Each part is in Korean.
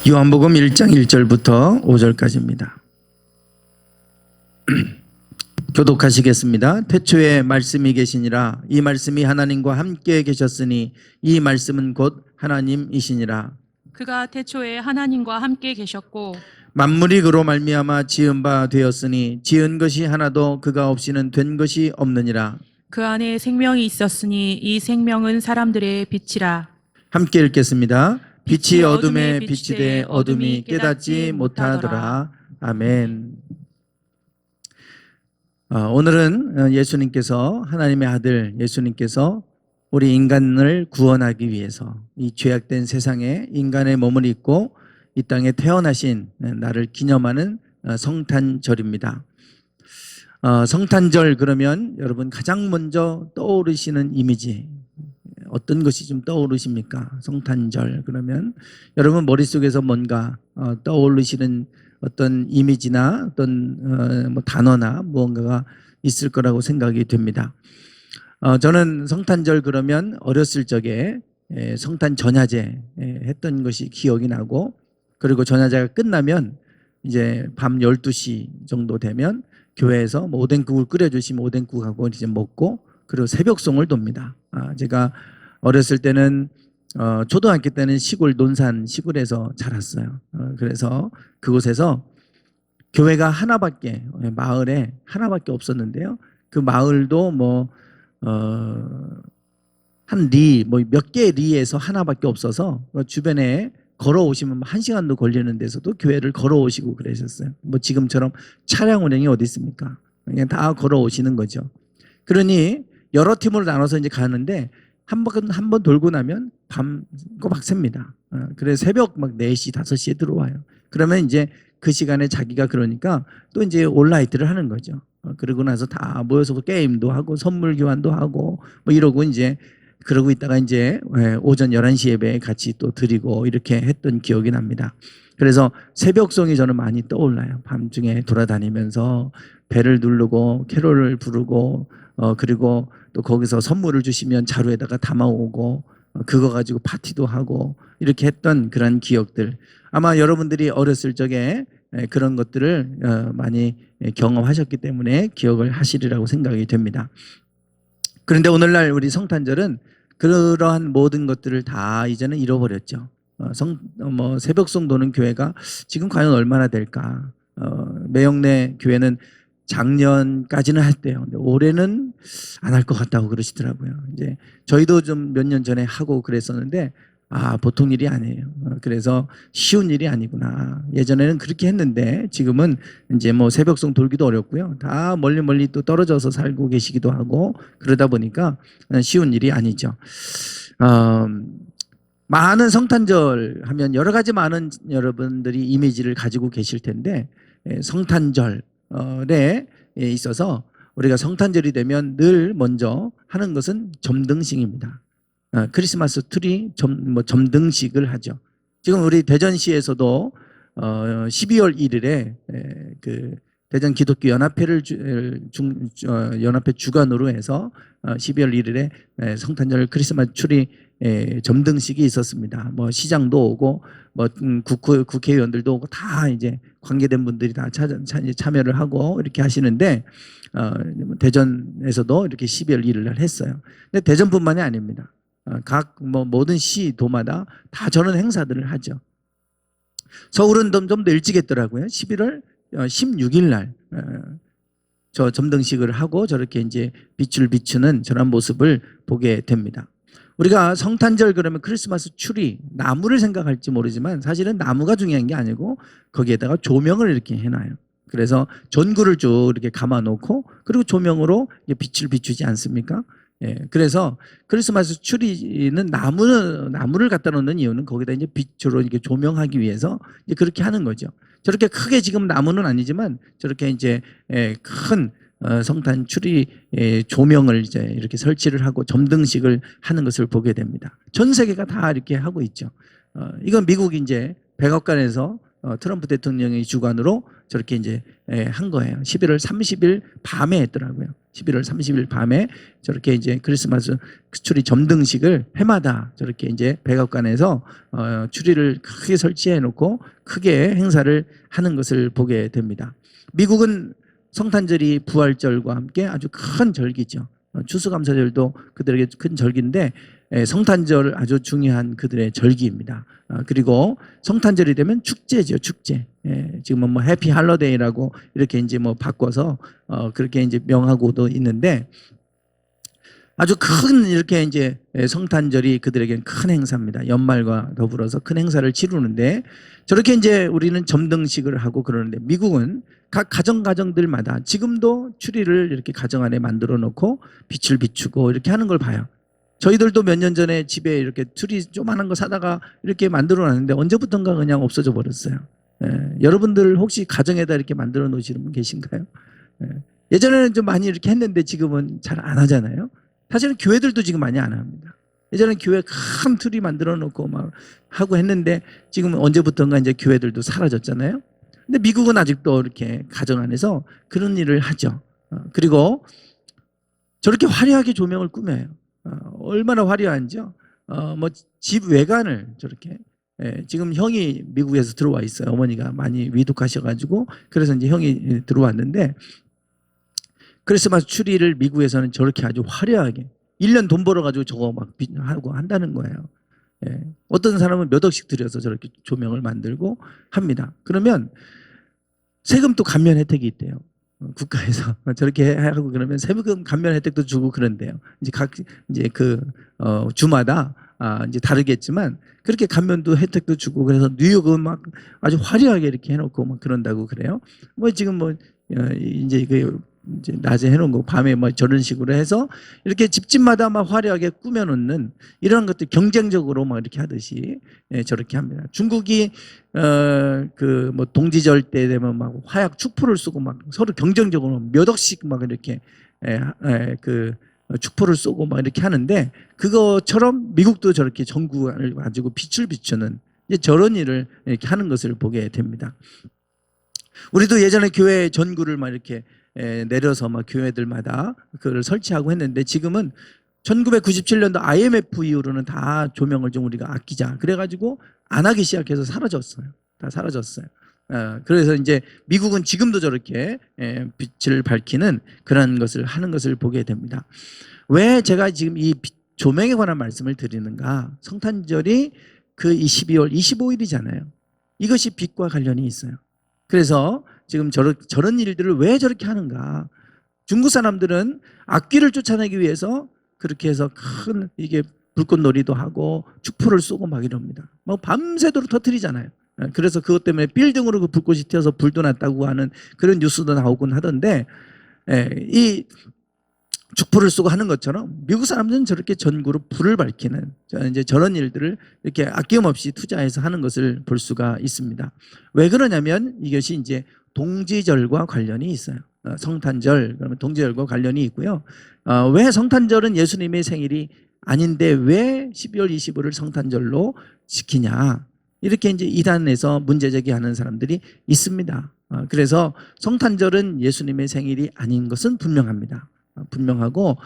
요한복음 1장 1절부터 5절까지입니다. 교독하시겠습니다. 태초에 말씀이 계시니라. 이 말씀이 하나님과 함께 계셨으니 이 말씀은 곧 하나님이시니라. 그가 태초에 하나님과 함께 계셨고 만물이 그로 말미암아 지은 바 되었으니 지은 것이 하나도 그가 없이는 된 것이 없느니라. 그 안에 생명이 있었으니 이 생명은 사람들의 빛이라. 함께 읽겠습니다. 빛이 어둠에 비치되 어둠이 깨닫지 못하더라. 아멘. 오늘은 예수님께서, 하나님의 아들 예수님께서 우리 인간을 구원하기 위해서 이 죄악된 세상에 인간의 몸을 입고 이 땅에 태어나신 나를 기념하는 성탄절입니다. 성탄절 그러면 여러분 가장 먼저 떠오르시는 이미지 어떤 것이 좀 떠오르십니까? 성탄절 그러면 여러분 머릿속에서 뭔가 떠오르시는 어떤 이미지나 어떤 뭐 단어나 무언가가 있을 거라고 생각이 됩니다. 저는 성탄절 그러면 어렸을 적에 성탄 전야제 했던 것이 기억이 나고, 그리고 전야제가 끝나면 이제 밤 12시 정도 되면 교회에서 뭐 오뎅국을 끓여주시면 오뎅국하고 이제 먹고, 그리고 새벽송을 돕니다. 제가 어렸을 때는 초등학교 때는 시골 논산 시골에서 자랐어요. 그래서 그곳에서 교회가 하나밖에, 마을에 하나밖에 없었는데요. 그 마을도 뭐 한 리, 뭐 몇 개 리에서 하나밖에 없어서 주변에 걸어오시면 1시간도 걸리는 데서도 교회를 걸어오시고 그러셨어요. 뭐 지금처럼 차량 운행이 어디 있습니까? 그냥 다 걸어오시는 거죠. 그러니 여러 팀으로 나눠서 이제 가는데 한 번 돌고 나면 밤 꼬박 셉니다. 그래서 새벽 막 4시, 5시에 들어와요. 그러면 이제 그 시간에 자기가 그러니까 또 이제 온라이트를 하는 거죠. 그러고 나서 다 모여서 게임도 하고 선물 교환도 하고 뭐 이러고 이제 그러고 있다가 이제 오전 11시 예배에 같이 또 드리고 이렇게 했던 기억이 납니다. 그래서 새벽송이 저는 많이 떠올라요. 밤중에 돌아다니면서 벨을 누르고 캐롤을 부르고 그리고 또 거기서 선물을 주시면 자루에다가 담아오고 그거 가지고 파티도 하고 이렇게 했던 그런 기억들, 아마 여러분들이 어렸을 적에 그런 것들을 많이 경험하셨기 때문에 기억을 하시리라고 생각이 됩니다. 그런데 오늘날 우리 성탄절은 그러한 모든 것들을 다 이제는 잃어버렸죠. 새벽송 도는 교회가 지금 과연 얼마나 될까? 매형네 교회는 작년까지는 했대요. 근데 올해는 안 할 것 같다고 그러시더라고요. 이제 저희도 좀 몇 년 전에 하고 그랬었는데 보통 일이 아니에요. 그래서 쉬운 일이 아니구나. 예전에는 그렇게 했는데 지금은 이제 뭐 새벽송 돌기도 어렵고요. 다 멀리 또 떨어져서 살고 계시기도 하고 그러다 보니까 쉬운 일이 아니죠. 많은 성탄절 하면 여러 가지 많은 여러분들이 이미지를 가지고 계실 텐데 성탄절에 있어서 우리가 성탄절이 되면 늘 먼저 하는 것은 점등식입니다. 크리스마스 트리 점등식을 하죠. 지금 우리 대전시에서도 12월 1일에 그 대전 기독교 연합회를 연합회 주관으로 해서 12월 1일에 성탄절 크리스마스 트리 점등식이 있었습니다. 뭐 시장도 오고 뭐 국회의원들도 오고 다 이제 관계된 분들이 다 참여를 하고 이렇게 하시는데 대전에서도 이렇게 12월 1일 날 했어요. 근데 대전뿐만이 아닙니다. 각 모든 시도마다 다 저런 행사들을 하죠. 서울은 좀 더 일찍 했더라고요. 11월 16일 날 저 점등식을 하고 저렇게 이제 빛을 비추는 저런 모습을 보게 됩니다. 우리가 성탄절 그러면 크리스마스 추리, 나무를 생각할지 모르지만 사실은 나무가 중요한 게 아니고 거기에다가 조명을 이렇게 해놔요. 그래서 전구를 쭉 이렇게 감아놓고 그리고 조명으로 빛을 비추지 않습니까? 그래서 크리스마스 추리는 나무를 갖다 놓는 이유는 거기다 이제 빛으로 이렇게 조명하기 위해서 이제 그렇게 하는 거죠. 저렇게 크게 지금 나무는 아니지만 저렇게 이제 큰 성탄 추리 조명을 이제 이렇게 설치를 하고 점등식을 하는 것을 보게 됩니다. 전 세계가 다 이렇게 하고 있죠. 이건 미국 이제 백악관에서 트럼프 대통령의 주관으로 저렇게 이제 한 거예요. 11월 30일 밤에 했더라고요. 11월 30일 밤에 저렇게 이제 크리스마스 추리 점등식을 해마다 저렇게 이제 백악관에서 추리를 크게 설치해 놓고 크게 행사를 하는 것을 보게 됩니다. 미국은 성탄절이 부활절과 함께 아주 큰 절기죠. 추수감사절도 그들에게 큰 절기인데 성탄절 아주 중요한 그들의 절기입니다. 그리고 성탄절이 되면 축제죠, 축제. 지금은 뭐 해피 할러데이라고 이렇게 이제 뭐 바꿔서 그렇게 이제 명하고도 있는데 아주 큰 이렇게 이제 성탄절이 그들에게는 큰 행사입니다. 연말과 더불어서 큰 행사를 치르는데 저렇게 이제 우리는 점등식을 하고 그러는데 미국은 각 가정들마다 지금도 추리를 이렇게 가정 안에 만들어 놓고 빛을 비추고 이렇게 하는 걸 봐요. 저희들도 몇 년 전에 집에 이렇게 트리 조그만한 거 사다가 이렇게 만들어 놨는데 언제부턴가 그냥 없어져 버렸어요. 여러분들 혹시 가정에다 이렇게 만들어 놓으시는 분 계신가요? 예전에는 좀 많이 이렇게 했는데 지금은 잘 안 하잖아요. 사실은 교회들도 지금 많이 안 합니다. 예전에 교회 큰 트리 만들어 놓고 막 하고 했는데 지금은 언제부턴가 이제 교회들도 사라졌잖아요. 근데 미국은 아직도 이렇게 가정 안에서 그런 일을 하죠. 그리고 저렇게 화려하게 조명을 꾸며요. 얼마나 화려한지요. 뭐 집 외관을 저렇게 지금 형이 미국에서 들어와 있어요. 어머니가 많이 위독하셔가지고 그래서 이제 형이 들어왔는데 크리스마스 추리를 미국에서는 저렇게 아주 화려하게 1년 돈 벌어가지고 저거 막 하고 한다는 거예요. 어떤 사람은 몇 억씩 들여서 저렇게 조명을 만들고 합니다. 그러면 세금도 감면 혜택이 있대요. 국가에서 저렇게 하고 그러면 세금 감면 혜택도 주고 그런데요. 이제 각 이제 그 주마다 이제 다르겠지만 그렇게 감면도 혜택도 주고 그래서 뉴욕은 막 아주 화려하게 이렇게 해놓고 막 그런다고 그래요. 뭐 지금 뭐 이제 그 이제 낮에 해놓은 거 밤에 뭐 저런 식으로 해서 이렇게 집집마다 막 화려하게 꾸며놓는 이런 것들 경쟁적으로 막 이렇게 하듯이 저렇게 합니다. 중국이 그 뭐 동지절 때 되면 막 화약 축포를 쓰고 막 서로 경쟁적으로 몇 억씩 막 이렇게 그 축포를 쏘고 막 이렇게 하는데 그것처럼 미국도 저렇게 전구를 가지고 빛을 비추는 이제 저런 일을 이렇게 하는 것을 보게 됩니다. 우리도 예전에 교회 전구를 막 이렇게 내려서 막 교회들마다 그걸 설치하고 했는데 지금은 1997년도 IMF 이후로는 다 조명을 좀 우리가 아끼자 그래가지고 안 하기 시작해서 사라졌어요. 다 사라졌어요. 그래서 이제 미국은 지금도 저렇게 빛을 밝히는 그런 것을 하는 것을 보게 됩니다. 왜 제가 지금 이 조명에 관한 말씀을 드리는가? 성탄절이 그 12월 25일이잖아요. 이것이 빛과 관련이 있어요. 그래서 지금 저런 일들을 왜 저렇게 하는가? 중국 사람들은 악귀를 쫓아내기 위해서 그렇게 해서 큰 이게 불꽃놀이도 하고 축포를 쏘고 막 이럽니다. 뭐 밤새도록 터뜨리잖아요. 그래서 그것 때문에 빌딩으로 그 불꽃이 튀어서 불도 났다고 하는 그런 뉴스도 나오곤 하던데 이 축포를 쏘고 하는 것처럼 미국 사람들은 저렇게 전구로 불을 밝히는 이제 저런 일들을 이렇게 아낌없이 투자해서 하는 것을 볼 수가 있습니다. 왜 그러냐면 이것이 이제 동지절과 관련이 있어요. 성탄절 그러면 동지절과 관련이 있고요. 왜 성탄절은 예수님의 생일이 아닌데 왜 12월 25일을 성탄절로 지키냐? 이렇게 이제 이단에서 문제 제기하는 사람들이 있습니다. 그래서 성탄절은 예수님의 생일이 아닌 것은 분명합니다. 분명하고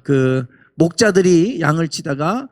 그 목자들이 양을 치다가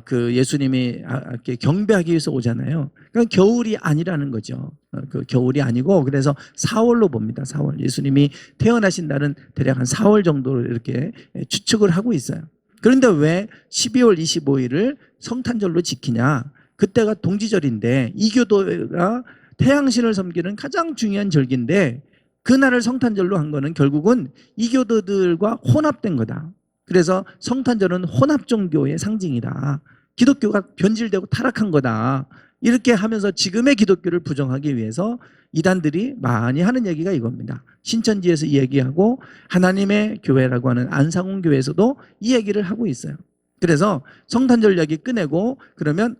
그 예수님이 이렇게 경배하기 위해서 오잖아요. 그러니까 겨울이 아니라는 거죠. 그 겨울이 아니고 그래서 4월로 봅니다. 4월 예수님이 태어나신 날은 대략 한 4월 정도로 이렇게 추측을 하고 있어요. 그런데 왜 12월 25일을 성탄절로 지키냐? 그때가 동지절인데 이교도가 태양신을 섬기는 가장 중요한 절기인데 그날을 성탄절로 한 거는 결국은 이교도들과 혼합된 거다. 그래서 성탄절은 혼합 종교의 상징이다. 기독교가 변질되고 타락한 거다. 이렇게 하면서 지금의 기독교를 부정하기 위해서 이단들이 많이 하는 얘기가 이겁니다. 신천지에서 이 얘기하고 하나님의 교회라고 하는 안상훈 교회에서도 이 얘기를 하고 있어요. 그래서 성탄절 얘기 꺼내고 그러면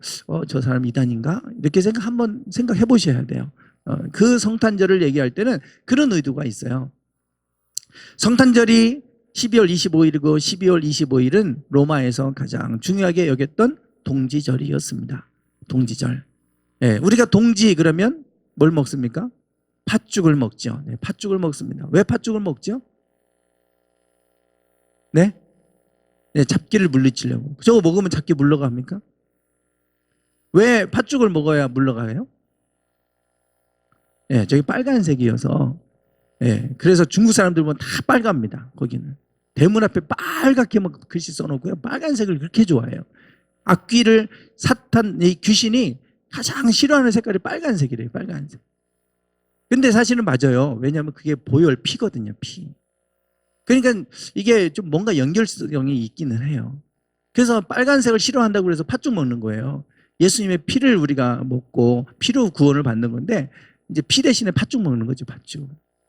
저 사람 이단인가? 이렇게 한번 생각해 보셔야 돼요. 그 성탄절을 얘기할 때는 그런 의도가 있어요. 성탄절이 12월 25일이고 12월 25일은 로마에서 가장 중요하게 여겼던 동지절이었습니다. 동지절. 우리가 동지 그러면 뭘 먹습니까? 팥죽을 먹죠. 팥죽을 먹습니다. 왜 팥죽을 먹죠? 네? 네, 잡기를 물리치려고. 저거 먹으면 잡기 물러갑니까? 왜 팥죽을 먹어야 물러가요? 예, 저기 빨간색이어서. 예, 그래서 중국 사람들 보면 다 빨갑니다. 거기는. 대문 앞에 빨갛게 막 글씨 써놓고요. 빨간색을 그렇게 좋아해요. 악귀를 사탄, 이 귀신이 가장 싫어하는 색깔이 빨간색이래요. 빨간색. 근데 사실은 맞아요. 왜냐하면 그게 보혈 피거든요. 피. 그러니까 이게 좀 뭔가 연결성이 있기는 해요. 그래서 빨간색을 싫어한다고 그래서 팥죽 먹는 거예요. 예수님의 피를 우리가 먹고 피로 구원을 받는 건데 이제 피 대신에 팥죽 먹는 거죠. 팥죽.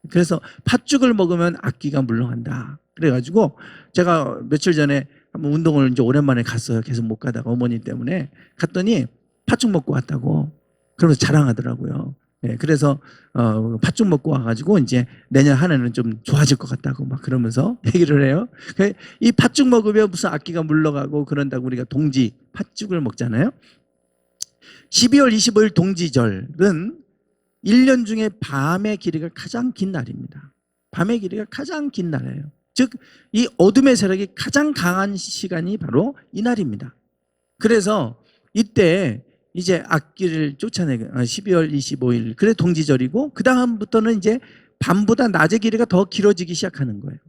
그래서 팥죽을 먹으면 악귀가 물러간다. 그래가지고 제가 며칠 전에 한번 운동을 이제 오랜만에 갔어요. 계속 못 가다가 어머니 때문에 갔더니 팥죽 먹고 왔다고 그러면서 자랑하더라고요. 예, 그래서 팥죽 먹고 와가지고 이제 내년 한 해는 좀 좋아질 것 같다고 막 그러면서 얘기를 해요. 이 팥죽 먹으면 무슨 악기가 물러가고 그런다고 우리가 동지 팥죽을 먹잖아요. 12월 25일 동지절은 1년 중에 밤의 길이가 가장 긴 날입니다. 밤의 길이가 가장 긴 날이에요. 즉, 이 어둠의 세력이 가장 강한 시간이 바로 이 날입니다. 그래서 이때 이제 악기를 쫓아내고 12월 25일 그래 동지절이고 그 다음부터는 이제 밤보다 낮의 길이가 더 길어지기 시작하는 거예요.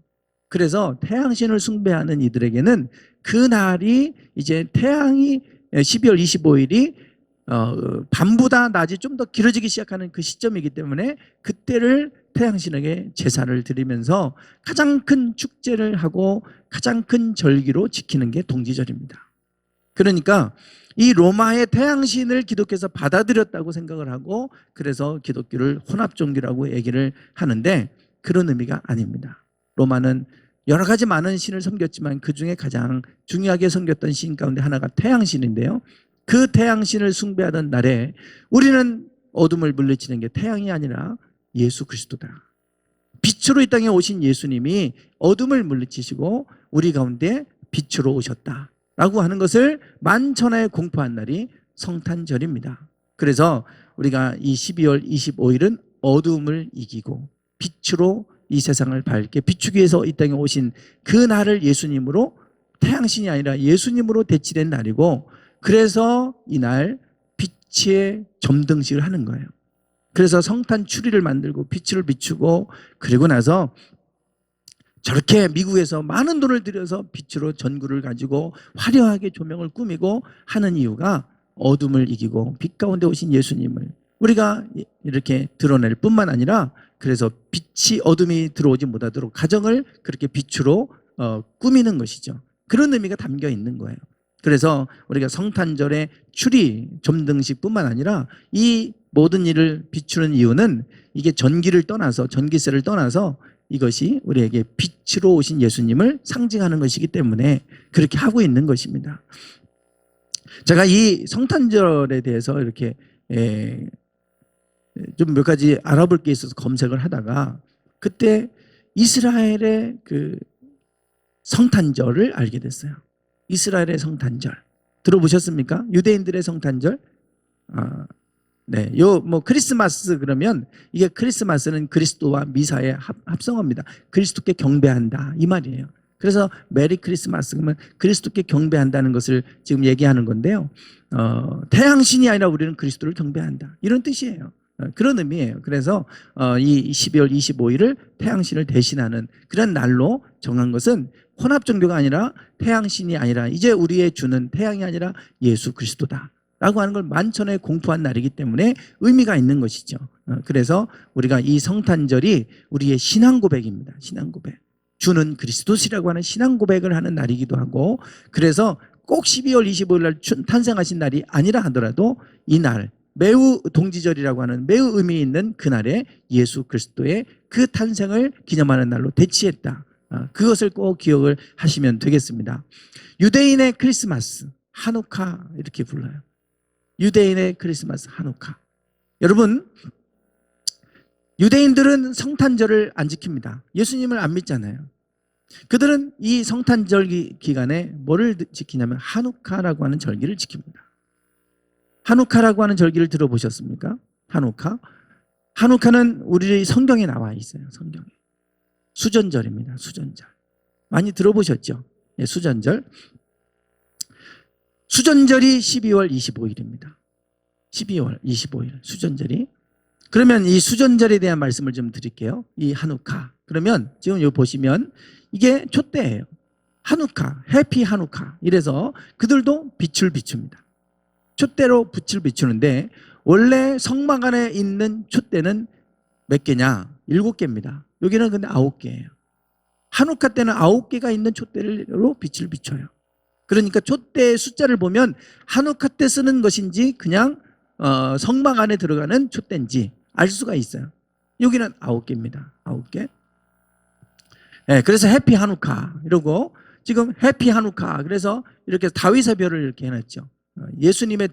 그래서 태양신을 숭배하는 이들에게는 그 날이 이제 태양이 12월 25일이 밤보다 낮이 좀 더 길어지기 시작하는 그 시점이기 때문에 그때를 태양신에게 제사를 드리면서 가장 큰 축제를 하고 가장 큰 절기로 지키는 게 동지절입니다. 그러니까 이 로마의 태양신을 기독교에서 받아들였다고 생각을 하고 그래서 기독교를 혼합종교라고 얘기를 하는데 그런 의미가 아닙니다. 로마는 여러 가지 많은 신을 섬겼지만 그중에 가장 중요하게 섬겼던 신 가운데 하나가 태양신인데요. 그 태양신을 숭배하던 날에 우리는 어둠을 물리치는 게 태양이 아니라 예수 그리스도다. 빛으로 이 땅에 오신 예수님이 어둠을 물리치시고 우리 가운데 빛으로 오셨다 라고 하는 것을 만천하에 공포한 날이 성탄절입니다. 그래서 우리가 이 12월 25일은 어둠을 이기고 빛으로 이 세상을 밝게 비추기 위해서 이 땅에 오신 그 날을 예수님으로 태양신이 아니라 예수님으로 대치된 날이고 그래서 이날 빛의 점등식을 하는 거예요. 그래서 성탄 추리를 만들고 빛을 비추고 그리고 나서 저렇게 미국에서 많은 돈을 들여서 빛으로 전구를 가지고 화려하게 조명을 꾸미고 하는 이유가 어둠을 이기고 빛 가운데 오신 예수님을 우리가 이렇게 드러낼 뿐만 아니라 그래서 빛이 어둠이 들어오지 못하도록 가정을 그렇게 빛으로 꾸미는 것이죠. 그런 의미가 담겨 있는 거예요. 그래서 우리가 성탄절의 추리 점등식뿐만 아니라 이 모든 일을 비추는 이유는 이게 전기를 떠나서 전기세를 떠나서 이것이 우리에게 빛으로 오신 예수님을 상징하는 것이기 때문에 그렇게 하고 있는 것입니다. 제가 이 성탄절에 대해서 이렇게 좀 몇 가지 알아볼 게 있어서 검색을 하다가 그때 이스라엘의 그 성탄절을 알게 됐어요. 이스라엘의 성탄절 들어보셨습니까? 유대인들의 성탄절. 네, 뭐 크리스마스 그러면 이게 크리스마스는 그리스도와 미사의 합성어입니다. 그리스도께 경배한다 이 말이에요. 그래서 메리 크리스마스 그러면 그리스도께 경배한다는 것을 지금 얘기하는 건데요. 태양신이 아니라 우리는 그리스도를 경배한다 이런 뜻이에요. 그런 의미예요. 그래서 이 12월 25일을 태양신을 대신하는 그런 날로 정한 것은 혼합 종교가 아니라 태양신이 아니라 이제 우리의 주는 태양이 아니라 예수 그리스도다 라고 하는 걸 만천에 공포한 날이기 때문에 의미가 있는 것이죠. 그래서 우리가 이 성탄절이 우리의 신앙 고백입니다. 신앙 고백. 주는 그리스도시라고 하는 신앙 고백을 하는 날이기도 하고 그래서 꼭 12월 25일 날 탄생하신 날이 아니라 하더라도 이 날 매우 동지절이라고 하는 매우 의미 있는 그날에 예수 그리스도의 그 탄생을 기념하는 날로 대치했다. 그것을 꼭 기억을 하시면 되겠습니다. 유대인의 크리스마스 하누카 이렇게 불러요. 유대인의 크리스마스 하누카. 여러분 유대인들은 성탄절을 안 지킵니다. 예수님을 안 믿잖아요. 그들은 이 성탄절 기간에 뭐를 지키냐면 하누카라고 하는 절기를 지킵니다. 하누카라고 하는 절기를 들어보셨습니까? 하누카. 하누카는 우리 성경에 나와 있어요. 성경에. 수전절입니다. 수전절. 많이 들어보셨죠? 예, 수전절. 수전절이 12월 25일입니다. 12월 25일 수전절이. 그러면 이 수전절에 대한 말씀을 좀 드릴게요. 이 하누카. 그러면 지금 여기 보시면 이게 촛대예요. 하누카, 해피 하누카. 이래서 그들도 빛을 비춥니다. 촛대로 빛을 비추는데 원래 성막 안에 있는 촛대는 몇 개냐? 7개입니다. 여기는 근데 9개예요. 하누카 때는 9개가 있는 촛대로 빛을 비춰요. 그러니까 촛대의 숫자를 보면 하누카 때 쓰는 것인지 그냥 성막 안에 들어가는 촛대인지 알 수가 있어요. 여기는 9개입니다. 9개. 네, 그래서 해피 하누카 이러고 지금 해피 하누카 그래서 이렇게 다윗의 별을 이렇게 해놨죠. 예수님의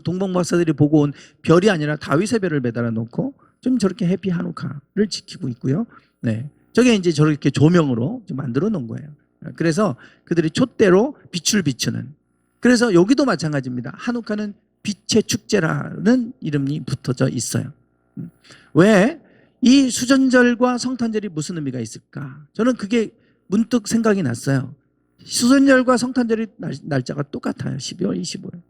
동방박사들이 보고 온 별이 아니라 다윗의 별을 매달아 놓고 좀 저렇게 해피 하누카를 지키고 있고요. 네, 저게 이제 저렇게 조명으로 만들어 놓은 거예요. 그래서 그들이 촛대로 빛을 비추는. 그래서 여기도 마찬가지입니다. 하누카는 빛의 축제라는 이름이 붙어져 있어요. 왜? 이 수전절과 성탄절이 무슨 의미가 있을까? 저는 그게 문득 생각이 났어요. 수전절과 성탄절이 날짜가 똑같아요. 12월 25일.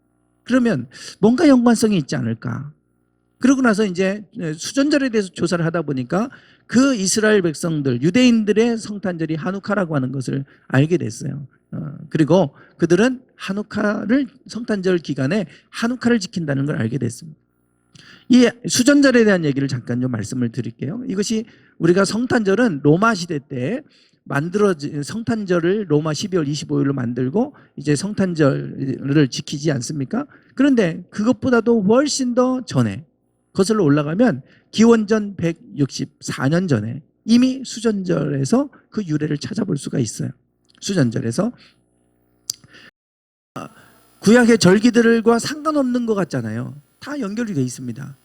그러면 뭔가 연관성이 있지 않을까? 그러고 나서 이제 수전절에 대해서 조사를 하다 보니까 그 이스라엘 백성들, 유대인들의 성탄절이 하누카라고 하는 것을 알게 됐어요. 그리고 그들은 하누카를 성탄절 기간에 하누카를 지킨다는 걸 알게 됐습니다. 이 수전절에 대한 얘기를 잠깐 좀 말씀을 드릴게요. 이것이 우리가 성탄절은 로마 시대 때 만들어진 성탄절을 로마 12월 25일로 만들고 이제 성탄절을 지키지 않습니까? 그런데 그것보다도 훨씬 더 전에 거슬러 올라가면 기원전 164년 전에 이미 수전절에서 그 유래를 찾아볼 수가 있어요. 수전절에서 구약의 절기들과 상관없는 것 같잖아요. 다 연결이 되어 있습니다.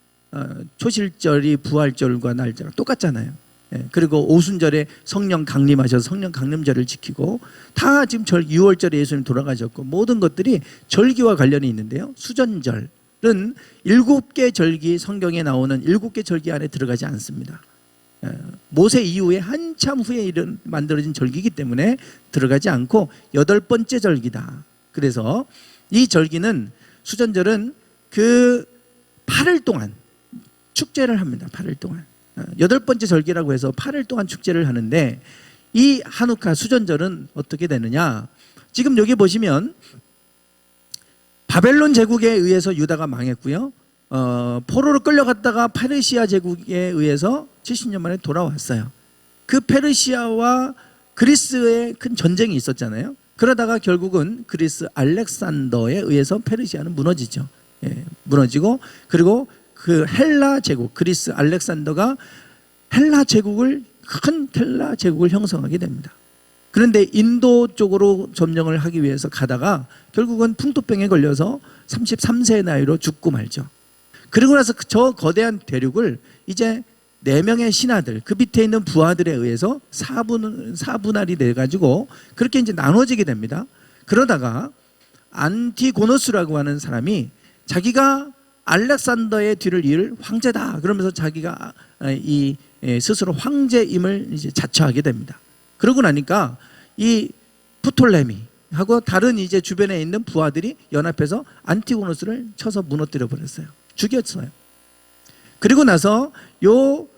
초실절이 부활절과 날짜가 똑같잖아요. 예, 그리고 오순절에 성령 강림하셔서 성령 강림절을 지키고 다 지금 6월절에 예수님 돌아가셨고 모든 것들이 절기와 관련이 있는데요. 수전절은 7개 절기 성경에 나오는 7개 절기 안에 들어가지 않습니다. 모세 이후에 한참 후에 만들어진 절기이기 때문에 들어가지 않고 8번째 절기다. 그래서 이 절기는 수전절은 그 8일 동안 축제를 합니다. 8일 동안. 8번째 절기라고 해서 8일 동안 축제를 하는데 이 하누카 수전절은 어떻게 되느냐? 지금 여기 보시면 바벨론 제국에 의해서 유다가 망했고요. 포로로 끌려갔다가 페르시아 제국에 의해서 70년 만에 돌아왔어요. 그 페르시아와 그리스의 큰 전쟁이 있었잖아요. 그러다가 결국은 그리스 알렉산더에 의해서 페르시아는 무너지죠. 예, 무너지고 그리고 그 헬라 제국 그리스 알렉산더가 헬라 제국을 큰 헬라 제국을 형성하게 됩니다. 그런데 인도 쪽으로 점령을 하기 위해서 가다가 결국은 풍토병에 걸려서 33세의 나이로 죽고 말죠. 그리고 나서 저 거대한 대륙을 이제 4명의 신하들 그 밑에 있는 부하들에 의해서 사분할이 돼가지고 그렇게 이제 나눠지게 됩니다. 그러다가 안티고노스라고 하는 사람이 자기가 알렉산더의 뒤를 이을 황제다 그러면서 자기가 스스로 황제임을 이제 자처하게 됩니다. 그러고 나니까 이 프톨레미하고 다른 이제 주변에 있는 부하들이 연합해서 안티고노스를 쳐서 무너뜨려 버렸어요. 죽였어요. 그리고 나서 요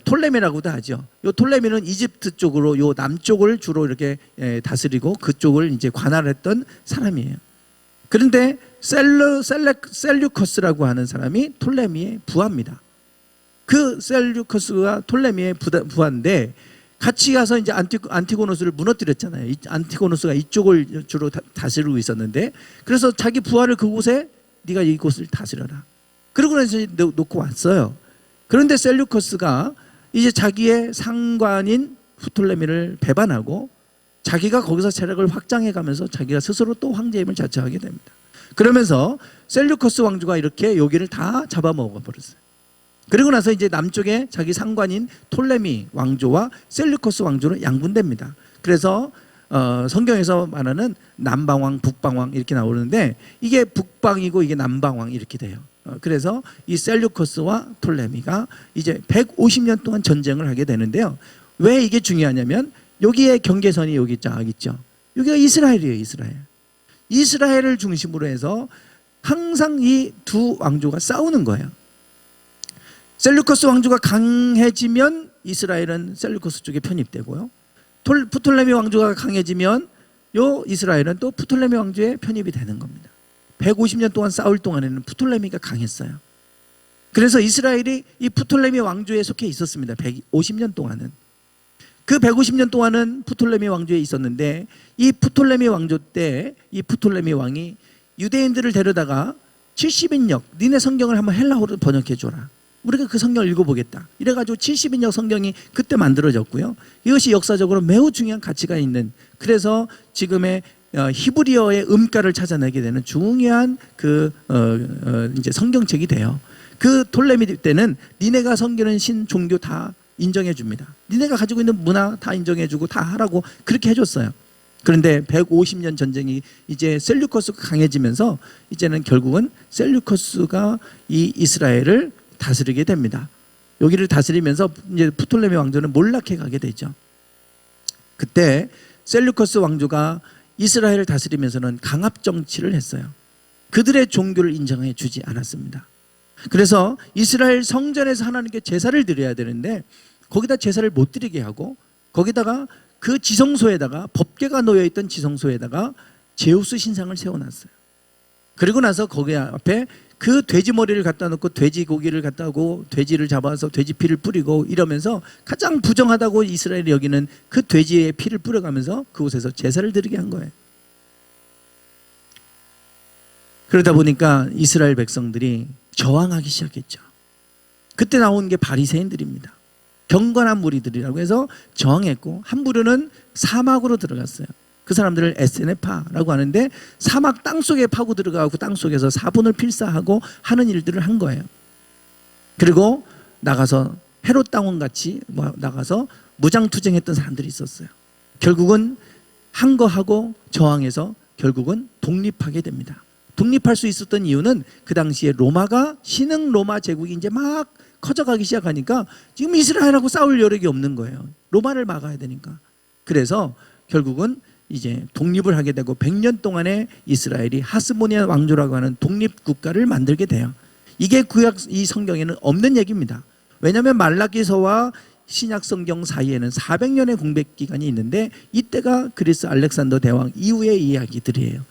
톨레미라고도 하죠. 요 톨레미는 이집트 쪽으로 요 남쪽을 주로 이렇게 다스리고 그쪽을 이제 관할했던 사람이에요. 그런데 셀류커스라고 하는 사람이 톨레미의 부하입니다. 그 셀류커스가 톨레미의 부하인데 같이 가서 이제 안티고노스를 무너뜨렸잖아요. 안티고노스가 이쪽을 주로 다스리고 있었는데 그래서 자기 부하를 그곳에 네가 이곳을 다스려라. 그러고 나서 놓고 왔어요. 그런데 셀류커스가 이제 자기의 상관인 프톨레미를 배반하고 자기가 거기서 세력을 확장해 가면서 자기가 스스로 또 황제임을 자처하게 됩니다. 그러면서 셀류커스 왕조가 이렇게 여기를 다 잡아먹어 버렸어요. 그리고 나서 이제 남쪽에 자기 상관인 톨레미 왕조와 셀류커스 왕조로 양분됩니다. 그래서 성경에서 말하는 남방왕, 북방왕 이렇게 나오는데 이게 북방이고 이게 남방왕 이렇게 돼요. 그래서 이 셀류커스와 톨레미가 이제 150년 동안 전쟁을 하게 되는데요. 왜 이게 중요하냐면 여기에 경계선이 여기 쫙 있죠. 여기가 이스라엘이에요. 이스라엘을 중심으로 해서 항상 이 두 왕조가 싸우는 거예요. 셀루커스 왕조가 강해지면 이스라엘은 셀루커스 쪽에 편입되고요. 프톨레미 왕조가 강해지면 요 이스라엘은 또 프톨레미 왕조에 편입이 되는 겁니다. 150년 동안 싸울 동안에는 프톨레미가 강했어요. 그래서 이스라엘이 이 프톨레미 왕조에 속해 있었습니다. 150년 동안은. 그 150년 동안은 프톨레미 왕조에 있었는데, 이 프톨레미 왕조 때 이 프톨레미 왕이 유대인들을 데려다가 70인역 니네 성경을 한번 헬라어로 번역해 줘라. 우리가 그 성경을 읽어보겠다. 이래가지고 70인역 성경이 그때 만들어졌고요. 이것이 역사적으로 매우 중요한 가치가 있는, 그래서 지금의 히브리어의 음가를 찾아내게 되는 중요한 이제 성경책이 돼요. 그 톨레미 때는 니네가 섬기는 신 종교 다 인정해 줍니다. 니네가 가지고 있는 문화 다 인정해 주고 다 하라고 그렇게 해줬어요. 그런데 150년 전쟁이 이제 셀루커스가 강해지면서 이제는 결국은 셀루커스가 이 이스라엘을 다스리게 됩니다. 여기를 다스리면서 이제 프톨레미 왕조는 몰락해 가게 되죠. 그때 셀루커스 왕조가 이스라엘을 다스리면서는 강압 정치를 했어요. 그들의 종교를 인정해 주지 않았습니다. 그래서 이스라엘 성전에서 하나님께 제사를 드려야 되는데 거기다 제사를 못 드리게 하고, 거기다가 그 지성소에다가, 법궤가 놓여있던 지성소에다가 제우스 신상을 세워놨어요. 그리고 나서 거기 앞에 그 돼지 머리를 갖다 놓고 돼지 고기를 갖다 오고 돼지를 잡아서 돼지 피를 뿌리고 이러면서 가장 부정하다고 이스라엘이 여기는 그 돼지의 피를 뿌려가면서 그곳에서 제사를 드리게 한 거예요. 그러다 보니까 이스라엘 백성들이 저항하기 시작했죠. 그때 나온 게 바리새인들입니다. 경건한 무리들이라고 해서 저항했고, 한 부류는 사막으로 들어갔어요. 그 사람들을 에스네파라고 하는데, 사막 땅속에 파고 들어가고 땅속에서 사분을 필사하고 하는 일들을 한 거예요. 그리고 나가서 헤롯 당원같이 나가서 무장투쟁했던 사람들이 있었어요. 결국은 한 거 하고 저항해서 결국은 독립하게 됩니다. 독립할 수 있었던 이유는 그 당시에 로마가, 신흥 로마 제국이 이제 막 커져가기 시작하니까 지금 이스라엘하고 싸울 여력이 없는 거예요. 로마를 막아야 되니까. 그래서 결국은 이제 독립을 하게 되고 100년 동안에 이스라엘이 하스모니아 왕조라고 하는 독립국가를 만들게 돼요. 이게 구약 이 성경에는 없는 얘기입니다. 왜냐하면 말라기서와 신약 성경 사이에는 400년의 공백 기간이 있는데, 이때가 그리스 알렉산더 대왕 이후의 이야기들이에요.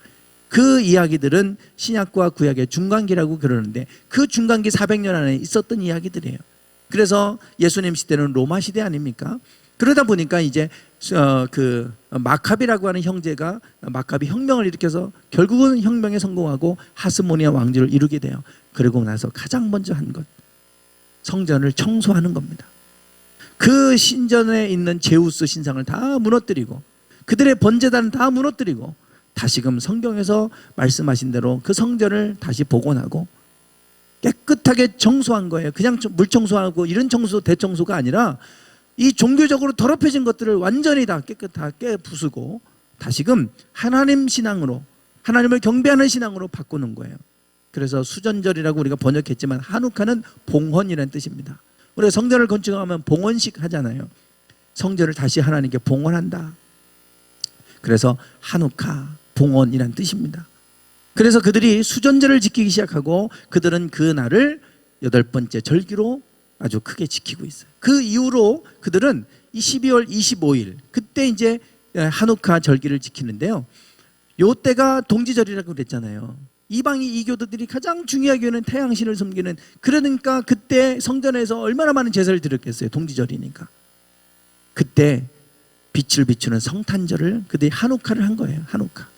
그 이야기들은 신약과 구약의 중간기라고 그러는데, 그 중간기 400년 안에 있었던 이야기들이에요. 그래서 예수님 시대는 로마 시대 아닙니까? 그러다 보니까 이제 그 마카비라고 하는 형제가 마카비 혁명을 일으켜서 결국은 혁명에 성공하고 하스모니아 왕조를 이루게 돼요. 그리고 나서 가장 먼저 한 것, 성전을 청소하는 겁니다. 그 신전에 있는 제우스 신상을 다 무너뜨리고, 그들의 번제단을 다 무너뜨리고, 다시금 성경에서 말씀하신 대로 그 성전을 다시 복원하고 깨끗하게 청소한 거예요. 그냥 물 청소하고 이런 청소, 대청소가 아니라 이 종교적으로 더럽혀진 것들을 완전히 다 깨끗하게 부수고 다시금 하나님 신앙으로, 하나님을 경배하는 신앙으로 바꾸는 거예요. 그래서 수전절이라고 우리가 번역했지만 하누카는 봉헌이라는 뜻입니다. 우리가 성전을 건축하면 봉헌식 하잖아요. 성전을 다시 하나님께 봉헌한다. 그래서 하누카, 봉헌이라는 뜻입니다. 그래서 그들이 수전절을 지키기 시작하고, 그들은 그 날을 8번째 절기로 아주 크게 지키고 있어요. 그 이후로 그들은 12월 25일 그때 이제 하누카 절기를 지키는데요. 요 때가 동지절이라고 그랬잖아요. 이방이 이교도들이 가장 중요하게 여기는 태양신을 섬기는, 그러니까 그때 성전에서 얼마나 많은 제사를 드렸겠어요. 동지절이니까. 그때 빛을 비추는 성탄절을 그들이 하누카를 한 거예요. 하누카.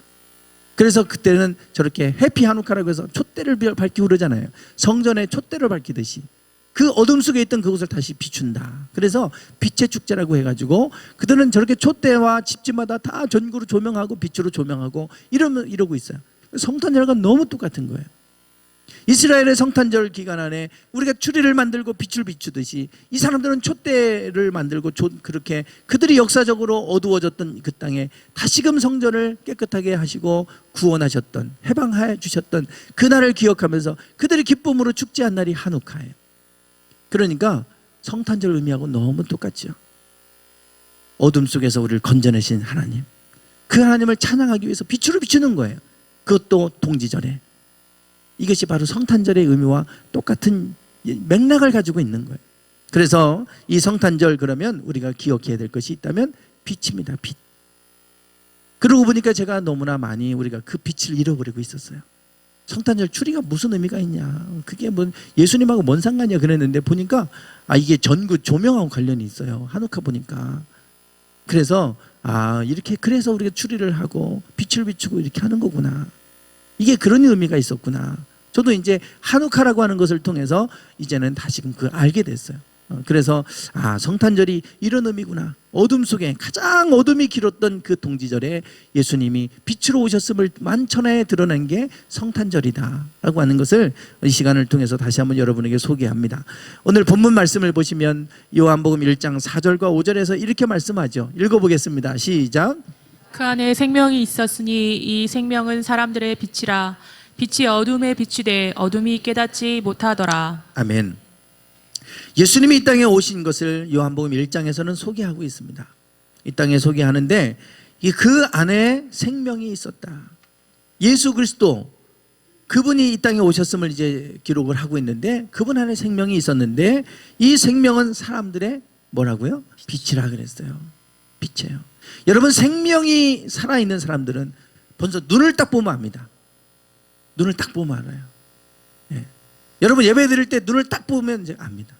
그래서 그때는 저렇게 해피 하누카라고 해서 촛대를 밝히고 그러잖아요. 성전에 촛대를 밝히듯이 그 어둠 속에 있던 그곳을 다시 비춘다. 그래서 빛의 축제라고 해가지고 그들은 저렇게 촛대와 집집마다 다 전구로 조명하고 빛으로 조명하고 이러고 있어요. 성탄절과 너무 똑같은 거예요. 이스라엘의 성탄절 기간 안에 우리가 추리를 만들고 빛을 비추듯이 이 사람들은 촛대를 만들고 그렇게 그들이 역사적으로 어두워졌던 그 땅에 다시금 성전을 깨끗하게 하시고 구원하셨던, 해방해 주셨던 그날을 기억하면서 그들이 기쁨으로 축제한 날이 하누카예요. 그러니까 성탄절 의미하고 너무 똑같죠. 어둠 속에서 우리를 건져내신 하나님, 그 하나님을 찬양하기 위해서 빛으로 비추는 거예요. 그것도 동지절에. 이것이 바로 성탄절의 의미와 똑같은 맥락을 가지고 있는 거예요. 그래서 이 성탄절, 그러면 우리가 기억해야 될 것이 있다면 빛입니다. 빛. 그러고 보니까 제가 너무나 많이 우리가 그 빛을 잃어버리고 있었어요. 성탄절 추리가 무슨 의미가 있냐, 그게 뭐 예수님하고 뭔 상관이야 그랬는데, 보니까 이게 전구 조명하고 관련이 있어요. 한우카 보니까. 그래서 이렇게, 그래서 우리가 추리를 하고 빛을 비추고 이렇게 하는 거구나, 이게 그런 의미가 있었구나. 저도 이제 한우카라고 하는 것을 통해서 이제는 다시금 그걸 알게 됐어요. 그래서 성탄절이 이런 의미구나. 어둠 속에 가장 어둠이 길었던 그 동지절에 예수님이 빛으로 오셨음을 만천하에 드러낸 게 성탄절이다 라고 하는 것을 이 시간을 통해서 다시 한번 여러분에게 소개합니다. 오늘 본문 말씀을 보시면 요한복음 1장 4절과 5절에서 이렇게 말씀하죠. 읽어보겠습니다. 시작. 그 안에 생명이 있었으니 이 생명은 사람들의 빛이라. 빛이 어둠에 비추되 어둠이 깨닫지 못하더라. 아멘. 예수님이 이 땅에 오신 것을 요한복음 1장에서는 소개하고 있습니다. 이 땅에 소개하는데 그 안에 생명이 있었다. 예수 그리스도, 그분이 이 땅에 오셨음을 이제 기록을 하고 있는데, 그분 안에 생명이 있었는데 이 생명은 사람들의 뭐라고요? 빛이라 그랬어요. 빛이에요. 여러분, 생명이 살아있는 사람들은 벌써 눈을 딱 보면 압니다. 눈을 딱 보면 알아요. 예. 여러분, 예배 드릴 때 눈을 딱 보면 이제 압니다.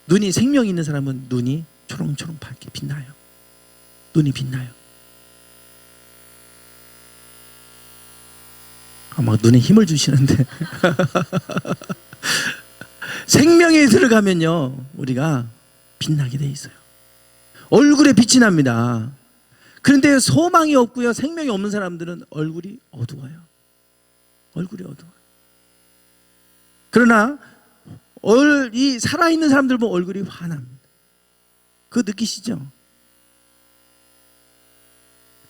눈이 생명이 있는 사람은 눈이 초롱초롱 밝게 빛나요. 눈이 빛나요. 막 눈에 힘을 주시는데 생명에 들어가면요, 우리가 빛나게 돼 있어요. 얼굴에 빛이 납니다. 그런데 소망이 없고요, 생명이 없는 사람들은 얼굴이 어두워요. 얼굴이 어두워요. 그러나 이 살아있는 사람들 보면 얼굴이 환합니다. 그거 느끼시죠?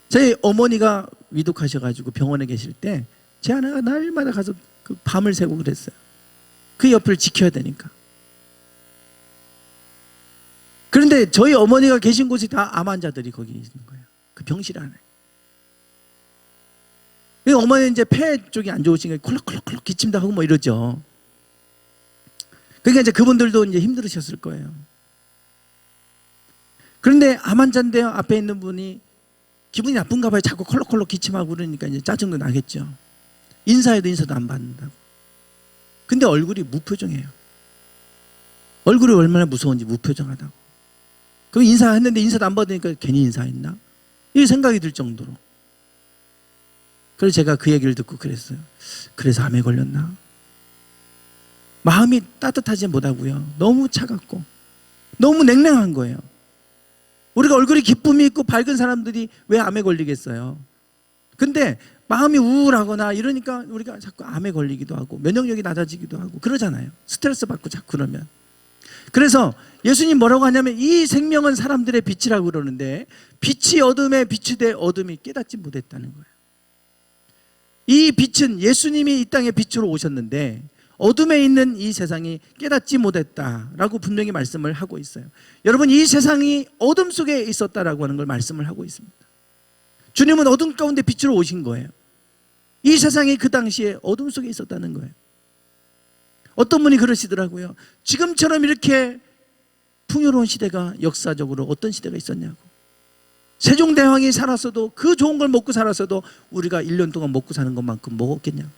제 어머니가 위독하셔가지고 병원에 계실 때 제 아내가 날마다 가서 그 밤을 새고 그랬어요. 그 옆을 지켜야 되니까. 그런데 저희 어머니가 계신 곳이 다 암 환자들이 거기 있는 거예요. 그 병실 안에. 어머니 이제 폐 쪽이 안 좋으시니까 콜록콜록 기침도 하고 뭐 이러죠. 그러니까 이제 그분들도 이제 힘들으셨을 거예요. 그런데 암 환자인데 앞에 있는 분이 기분이 나쁜가 봐요. 자꾸 콜록콜록 기침하고 그러니까 이제 짜증도 나겠죠. 인사해도 인사도 안 받는다고. 근데 얼굴이 무표정해요. 얼굴이 얼마나 무서운지 무표정하다고. 그 인사했는데 인사도 안 받으니까 괜히 인사했나? 이 생각이 들 정도로. 그래서 제가 그 얘기를 듣고 그랬어요. 그래서 암에 걸렸나? 마음이 따뜻하지 못하고요, 너무 차갑고 너무 냉랭한 거예요. 우리가 얼굴에 기쁨이 있고 밝은 사람들이 왜 암에 걸리겠어요? 근데 마음이 우울하거나 이러니까 우리가 자꾸 암에 걸리기도 하고 면역력이 낮아지기도 하고 그러잖아요. 스트레스 받고 자꾸 그러면. 그래서 예수님 뭐라고 하냐면 이 생명은 사람들의 빛이라고 그러는데, 빛이 어둠에 비추되 어둠이 깨닫지 못했다는 거예요. 이 빛은 예수님이 이 땅에 빛으로 오셨는데 어둠에 있는 이 세상이 깨닫지 못했다라고 분명히 말씀을 하고 있어요. 여러분, 이 세상이 어둠 속에 있었다라고 하는 걸 말씀을 하고 있습니다. 주님은 어둠 가운데 빛으로 오신 거예요. 이 세상이 그 당시에 어둠 속에 있었다는 거예요. 어떤 분이 그러시더라고요. 지금처럼 이렇게 풍요로운 시대가 역사적으로 어떤 시대가 있었냐고. 세종대왕이 살았어도, 그 좋은 걸 먹고 살았어도 우리가 1년 동안 먹고 사는 것만큼 먹었겠냐.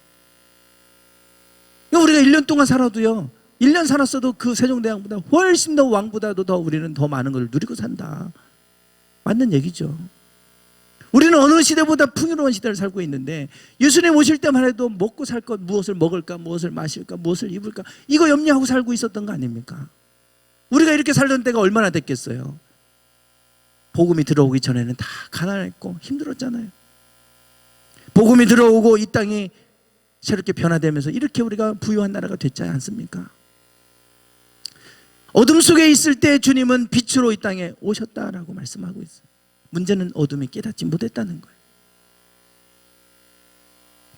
우리가 1년 동안 살아도요, 1년 살았어도 그 세종대왕보다 훨씬 더, 왕보다도 더 우리는 더 많은 걸 누리고 산다. 맞는 얘기죠. 우리는 어느 시대보다 풍요로운 시대를 살고 있는데, 예수님 오실 때만 해도 먹고 살 것, 무엇을 먹을까, 무엇을 마실까, 무엇을 입을까, 이거 염려하고 살고 있었던 거 아닙니까? 우리가 이렇게 살던 때가 얼마나 됐겠어요. 복음이 들어오기 전에는 다 가난했고 힘들었잖아요. 복음이 들어오고 이 땅이 새롭게 변화되면서 이렇게 우리가 부유한 나라가 됐지 않습니까? 어둠 속에 있을 때 주님은 빛으로 이 땅에 오셨다라고 말씀하고 있어요. 문제는 어둠이 깨닫지 못했다는 거예요.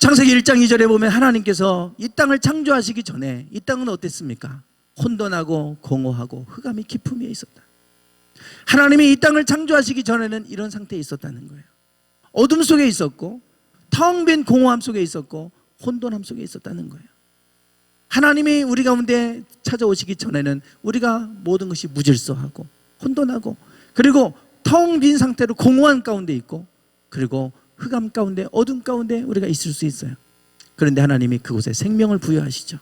창세기 1장 2절에 보면 하나님께서 이 땅을 창조하시기 전에 이 땅은 어땠습니까? 혼돈하고 공허하고 흑암이 깊음에 있었다. 하나님이 이 땅을 창조하시기 전에는 이런 상태에 있었다는 거예요. 어둠 속에 있었고 텅 빈 공허함 속에 있었고 혼돈함 속에 있었다는 거예요. 하나님이 우리 가운데 찾아오시기 전에는 우리가 모든 것이 무질서하고 혼돈하고 그리고 텅 빈 상태로 공허한 가운데 있고 그리고 흑암 가운데 어둠 가운데 우리가 있을 수 있어요. 그런데 하나님이 그곳에 생명을 부여하시죠.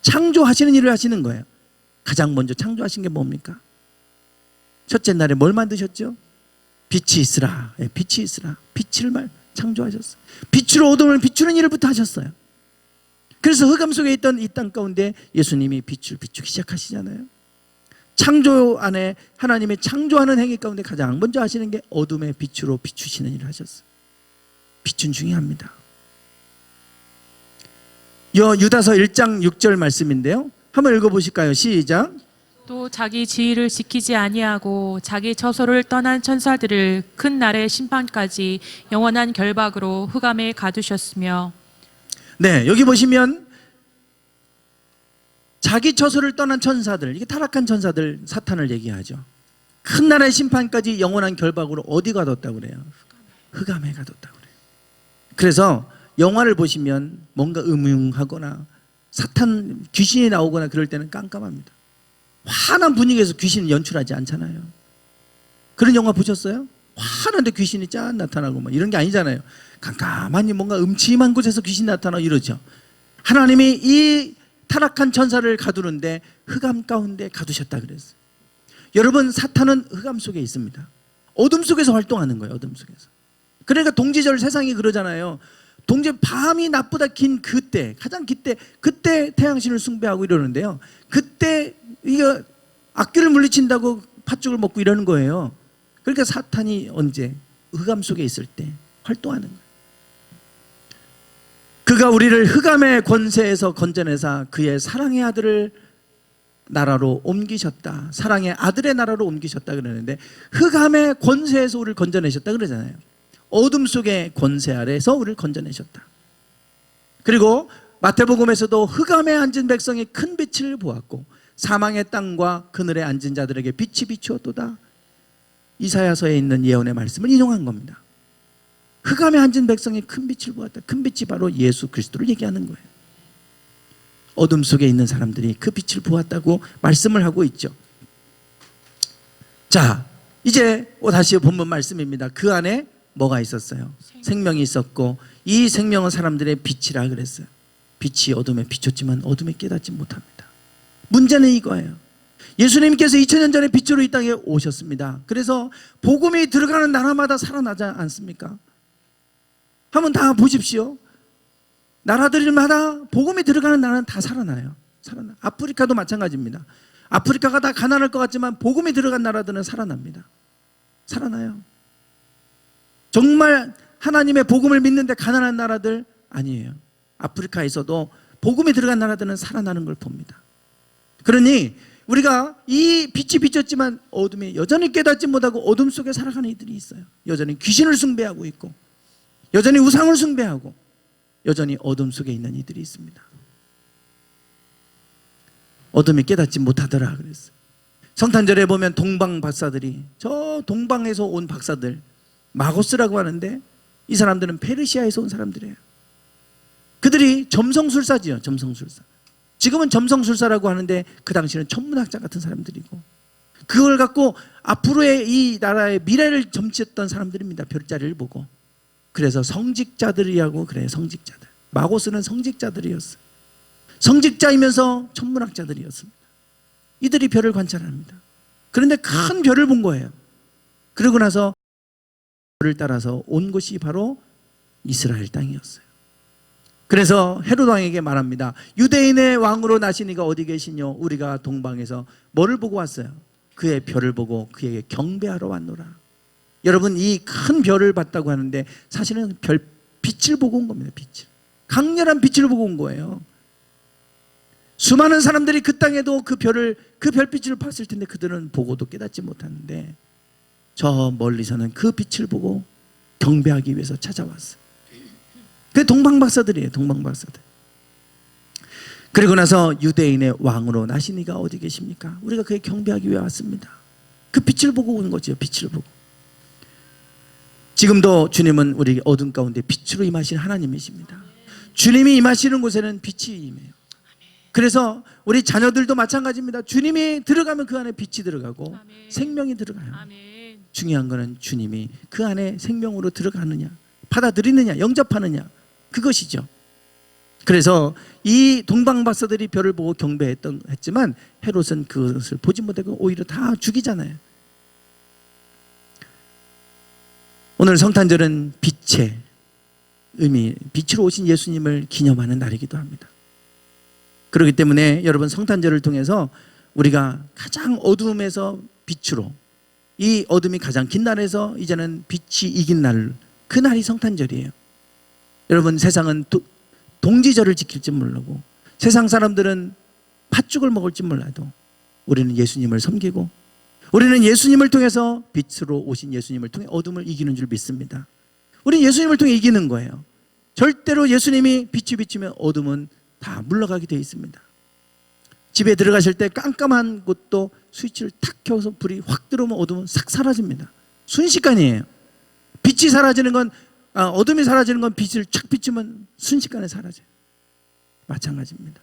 창조하시는 일을 하시는 거예요. 가장 먼저 창조하신 게 뭡니까? 첫째 날에 뭘 만드셨죠? 빛이 있으라. 빛이 있으라. 빛을 창조하셨어요. 빛으로 어둠을 비추는 일을부터 하셨어요. 그래서 흑암 속에 있던 이 땅 가운데 예수님이 빛을 비추기 시작하시잖아요. 창조 안에 하나님의 창조하는 행위 가운데 가장 먼저 하시는 게 어둠의 빛으로 비추시는 일을 하셨어요. 빛은 중요합니다. 유다서 1장 6절 말씀인데요. 한번 읽어보실까요? 시작. 또 자기 지위를 지키지 아니하고 자기 처소를 떠난 천사들을 큰 날의 심판까지 영원한 결박으로 흑암에 가두셨으며. 네, 여기 보시면 자기 처소를 떠난 천사들, 이게 타락한 천사들, 사탄을 얘기하죠. 큰 날의 심판까지 영원한 결박으로 어디 가뒀다고 그래요? 흑암에 가뒀다고 그래요. 그래서 영화를 보시면 뭔가 음흉하거나 사탄 귀신이 나오거나 그럴 때는 깜깜합니다. 환한 분위기에서 귀신은 연출하지 않잖아요. 그런 영화 보셨어요? 환한데 귀신이 짠 나타나고 뭐 이런 게 아니잖아요. 깜깜하니 뭔가 음침한 곳에서 귀신 나타나고 이러죠. 하나님이 이 타락한 천사를 가두는데 흑암 가운데 가두셨다 그랬어요. 여러분, 사탄은 흑암 속에 있습니다. 어둠 속에서 활동하는 거예요. 어둠 속에서. 그러니까 동지절 세상이 그러잖아요. 밤이 낮보다 긴 그때, 가장 그때 태양신을 숭배하고 이러는데요. 그때 이거 악귀를 물리친다고 팥죽을 먹고 이러는 거예요. 그러니까 사탄이 언제 흑암 속에 있을 때 활동하는 거예요. 그가 우리를 흑암의 권세에서 건져내사 그의 사랑의 아들을 나라로 옮기셨다. 사랑의 아들의 나라로 옮기셨다 그러는데 흑암의 권세에서 우리를 건져내셨다 그러잖아요. 어둠 속의 권세 아래에서 우리를 건져내셨다. 그리고 마태복음에서도 흑암에 앉은 백성이 큰 빛을 보았고 사망의 땅과 그늘에 앉은 자들에게 빛이 비추었도다. 이사야서에 있는 예언의 말씀을 인용한 겁니다. 흑암에 앉은 백성이 큰 빛을 보았다. 큰 빛이 바로 예수 그리스도를 얘기하는 거예요. 어둠 속에 있는 사람들이 그 빛을 보았다고 말씀을 하고 있죠. 자, 이제 다시 본문 말씀입니다. 그 안에 뭐가 있었어요? 생명이 있었고 이 생명은 사람들의 빛이라 그랬어요. 빛이 어둠에 비췄지만 어둠에 깨닫지 못합니다. 문제는 이거예요. 예수님께서 2000년 전에 빛으로 이 땅에 오셨습니다. 그래서 복음이 들어가는 나라마다 살아나지 않습니까? 한번 다 보십시오. 나라들마다 복음이 들어가는 나라는 다 살아나요. 아프리카도 마찬가지입니다. 아프리카가 다 가난할 것 같지만 복음이 들어간 나라들은 살아납니다. 살아나요. 정말 하나님의 복음을 믿는데 가난한 나라들 아니에요. 아프리카에서도 복음이 들어간 나라들은 살아나는 걸 봅니다. 그러니 우리가 이 빛이 비쳤지만 어둠에 여전히 깨닫지 못하고 어둠 속에 살아가는 이들이 있어요. 여전히 귀신을 숭배하고 있고 여전히 우상을 숭배하고 여전히 어둠 속에 있는 이들이 있습니다. 어둠이 깨닫지 못하더라 그랬어요. 성탄절에 보면 동방 박사들이, 저 동방에서 온 박사들, 마고스라고 하는데 이 사람들은 페르시아에서 온 사람들이에요. 그들이 점성술사지요. 점성술사. 지금은 점성술사라고 하는데 그 당시는 천문학자 같은 사람들이고 그걸 갖고 앞으로의 이 나라의 미래를 점치했던 사람들입니다. 별자리를 보고. 그래서 성직자들이라고 그래요. 성직자들. 마고스는 성직자들이었어요. 성직자이면서 천문학자들이었습니다. 이들이 별을 관찰합니다. 그런데 큰 별을 본 거예요. 그러고 나서 별을 따라서 온 곳이 바로 이스라엘 땅이었어요. 그래서 헤롯 왕에게 말합니다. 유대인의 왕으로 나신 이가 어디 계시뇨? 우리가 동방에서 뭐를 보고 왔어요? 그의 별을 보고 그에게 경배하러 왔노라. 여러분, 이 큰 별을 봤다고 하는데 사실은 빛을 보고 온 겁니다. 빛을. 강렬한 빛을 보고 온 거예요. 수많은 사람들이 그 땅에도 그 별빛을 봤을 텐데 그들은 보고도 깨닫지 못하는데 저 멀리서는 그 빛을 보고 경배하기 위해서 찾아왔어요. 그 동방박사들이에요. 동방박사들. 그리고 나서 유대인의 왕으로 나신 이가 어디 계십니까? 우리가 그에 경배하기 위해 왔습니다. 그 빛을 보고 온 거죠. 빛을 보고. 지금도 주님은 우리 어둠 가운데 빛으로 임하시는 하나님이십니다. 주님이 임하시는 곳에는 빛이 임해요. 그래서 우리 자녀들도 마찬가지입니다. 주님이 들어가면 그 안에 빛이 들어가고 아멘. 생명이 들어가요. 아멘. 중요한 거는 주님이 그 안에 생명으로 들어가느냐, 받아들이느냐, 영접하느냐, 그것이죠. 그래서 이 동방박사들이 별을 보고 경배했지만 헤롯은 그것을 보지 못하고 오히려 다 죽이잖아요. 오늘 성탄절은 빛의 의미, 빛으로 오신 예수님을 기념하는 날이기도 합니다. 그렇기 때문에 여러분, 성탄절을 통해서 우리가 가장 어두움에서 빛으로, 이 어둠이 가장 긴 날에서 이제는 빛이 이긴 날, 그 날이 성탄절이에요. 여러분, 세상은 동지절을 지킬지 모르고 세상 사람들은 팥죽을 먹을지 몰라도 우리는 예수님을 섬기고 우리는 예수님을 통해서 빛으로 오신 예수님을 통해 어둠을 이기는 줄 믿습니다. 우리는 예수님을 통해 이기는 거예요. 절대로 예수님이 빛이 비치면 어둠은 다 물러가게 되어 있습니다. 집에 들어가실 때 깜깜한 곳도 스위치를 탁 켜서 불이 확 들어오면 어둠은 싹 사라집니다. 순식간이에요. 빛이 사라지는 건, 어둠이 사라지는 건 빛을 촥 비추면 순식간에 사라져요. 마찬가지입니다.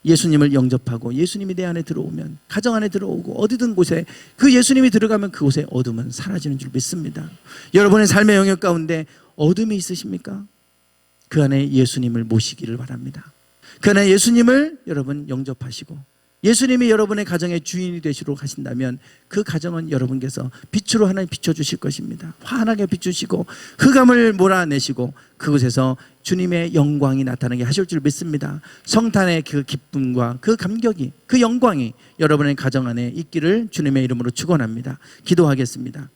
예수님을 영접하고 예수님이 내 안에 들어오면, 가정 안에 들어오고 어디든 곳에 그 예수님이 들어가면 그곳에 어둠은 사라지는 줄 믿습니다. 여러분의 삶의 영역 가운데 어둠이 있으십니까? 그 안에 예수님을 모시기를 바랍니다. 그 안에 예수님을 여러분 영접하시고 예수님이 여러분의 가정의 주인이 되시도록 하신다면 그 가정은 여러분께서 빛으로 하나님 비춰주실 것입니다. 환하게 비추시고 흑암을 몰아내시고 그곳에서 주님의 영광이 나타나게 하실 줄 믿습니다. 성탄의 그 기쁨과 그 감격이, 그 영광이 여러분의 가정 안에 있기를 주님의 이름으로 축원합니다. 기도하겠습니다.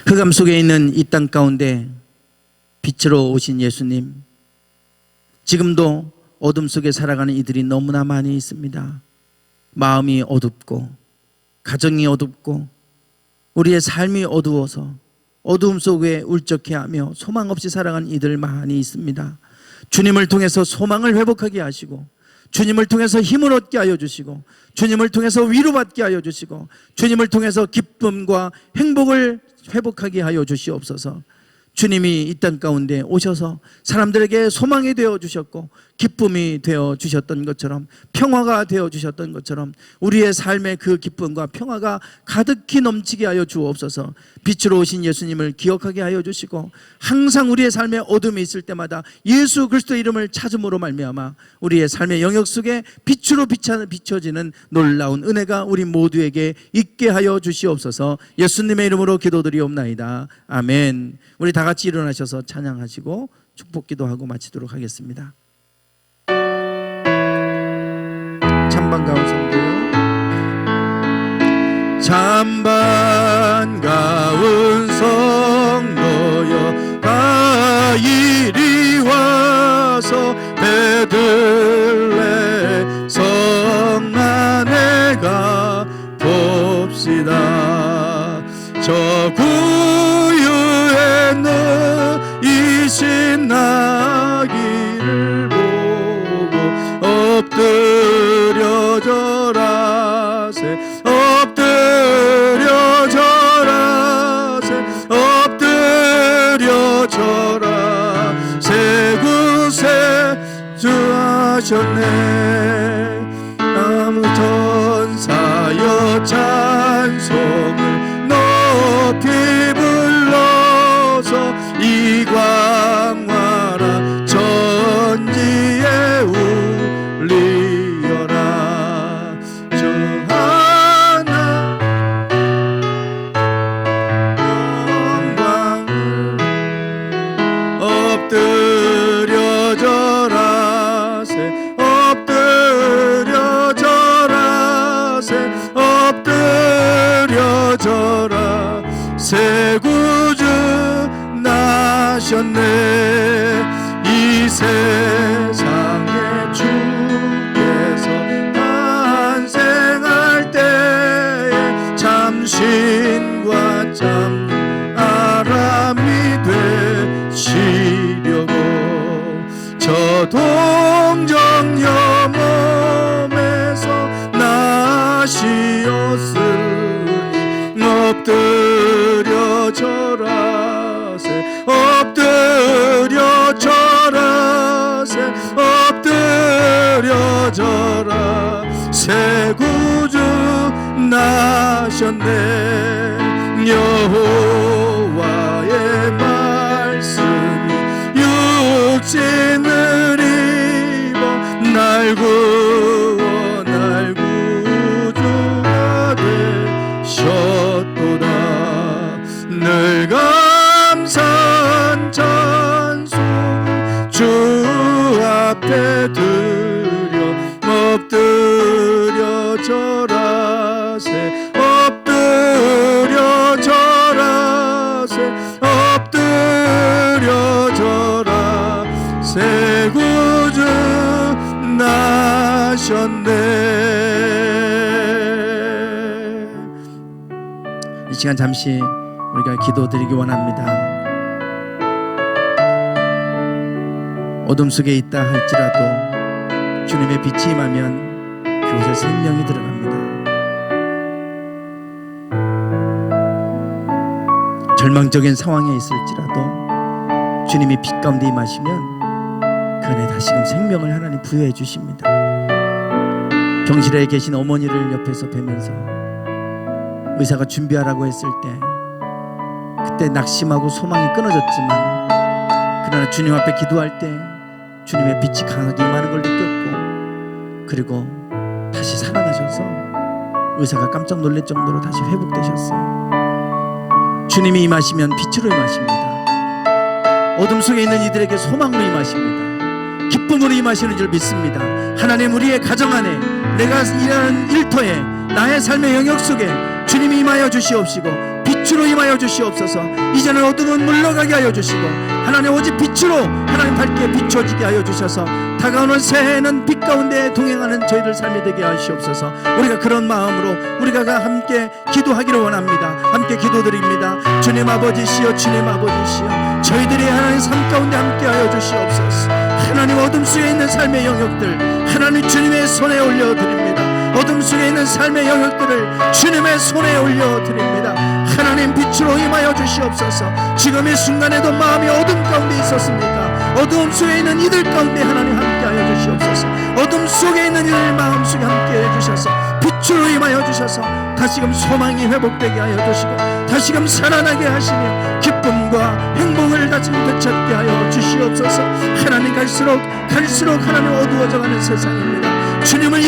흑암 속에 있는 이 땅 가운데 빛으로 오신 예수님, 지금도 어둠 속에 살아가는 이들이 너무나 많이 있습니다. 마음이 어둡고 가정이 어둡고 우리의 삶이 어두워서 어두움 속에 울적해하며 소망 없이 살아가는 이들 많이 있습니다. 주님을 통해서 소망을 회복하게 하시고 주님을 통해서 힘을 얻게 하여 주시고 주님을 통해서 위로받게 하여 주시고 주님을 통해서 기쁨과 행복을 회복하게 하여 주시옵소서. 주님이 이 땅 가운데 오셔서 사람들에게 소망이 되어 주셨고 기쁨이 되어 주셨던 것처럼, 평화가 되어 주셨던 것처럼 우리의 삶의 그 기쁨과 평화가 가득히 넘치게 하여 주옵소서. 빛으로 오신 예수님을 기억하게 하여 주시고 항상 우리의 삶에 어둠이 있을 때마다 예수 그리스도 이름을 찾음으로 말미암아 우리의 삶의 영역 속에 빛으로 비춰지는 놀라운 은혜가 우리 모두에게 있게 하여 주시옵소서. 예수님의 이름으로 기도드리옵나이다. 아멘. 우리 다 같이 일어나셔서 찬양하시고 축복 기도하고 마치도록 하겠습니다. 참 반가운 성도요, 참 반가운 성도여, 다 이리 와서 베들레 성 안에 가 봅시다. 저 구유에 너이신 나기를 보고 엎드려 절하세, 엎드려 절하세, 엎드려 절하세. 구세주하셨네. 아무 전사여 찬송을 높이 불러서 이광화라 전지에 울리어라. 저 하나 영광을 엎드려 절하세, 엎드려 절하세, 엎드려 절하세. 구주 나셨네. 이 세상에 주께서 탄생할 때에 젖어라 새 구주 나셨네 여호와의 말씀이 육신을 입어 날 구워 날 구주가 되셨도다 늘 감사한 찬송 주 앞에 드려 엎드려 절하세 엎드려 절하세 엎드려 절하세 구주 나셨네. 이 시간 잠시 우리가 기도드리기 원합니다. 어둠 속에 있다 할지라도 주님의 빛이 임하면 그곳에 생명이 들어갑니다. 절망적인 상황에 있을지라도 주님이 빛 가운데 임하시면 그 안에 다시금 생명을 하나님 부여해 주십니다. 병실에 계신 어머니를 옆에서 뵈면서 의사가 준비하라고 했을 때 그때 낙심하고 소망이 끊어졌지만 그러나 주님 앞에 기도할 때 주님의 빛이 강하게 임하는 걸 느꼈고 그리고 다시 살아나셔서 의사가 깜짝 놀랄 정도로 다시 회복되셨어요. 주님이 임하시면 빛으로 임하십니다. 어둠 속에 있는 이들에게 소망으로 임하십니다. 기쁨으로 임하시는 줄 믿습니다. 하나님 우리의 가정 안에 내가 일하는 일터에 나의 삶의 영역 속에 주님이 임하여 주시옵시고 빛으로 임하여 주시옵소서. 이제는 어둠은 물러가게 하여 주시고 하나님 오직 빛으로 하나님 밝게 비춰지게 하여 주셔서 다가오는 새해는 빛 가운데 동행하는 저희들 삶이 되게 하시옵소서. 우리가 그런 마음으로 우리가 함께 기도하기를 원합니다. 함께 기도드립니다. 주님 아버지시여 주님 아버지시여 저희들이 하나님 삶 가운데 함께 하여 주시옵소서. 하나님 어둠 속에 있는 삶의 영역들 하나님 주님의 손에 올려드립니다. 어둠 속에 있는 삶의 영역들을 주님의 손에 올려드립니다. 하나님 빛으로 임하여 주시옵소서. 지금 이 순간에도 마음이 어둠 가운데 있었습니까? 어둠 속에 있는 이들 가운데 하나님 함께하여 주시옵소서. 어둠 속에 있는 이들 마음속에 함께해 주셔서 빛으로 임하여 주셔서 다시금 소망이 회복되게 하여 주시고 다시금 살아나게 하시며 기쁨과 행복을 다시금 되찾게 하여 주시옵소서. 하나님 갈수록 하나님 어두워져가는 세상입니다. 주님을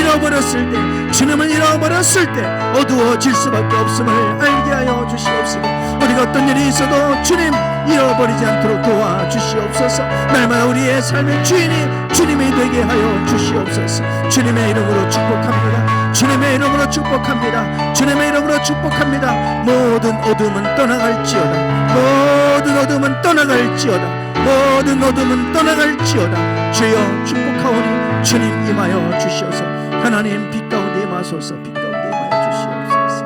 잃어버렸을 때 어두워질 수밖에 없음을 알게 하여 주시옵시고 우리가 어떤 일이 있어도 주님 잃어버리지 않도록 도와주시옵소서. 날마다 우리의 삶의 주인이 주님이 되게 하여 주시옵소서. 주님의 이름으로 축복합니다. 주님의 이름으로 축복합니다. 주님의 이름으로 축복합니다. 모든 어둠은 떠나갈지어다. 모든 어둠은 떠나갈지어다. 모든 어둠은 떠나갈지어다. 주여 축복하오니 주님 임하여 주시옵소서. 하나님 빛 가운데 임하소서. 빛 가운데 임하여 주시옵소서.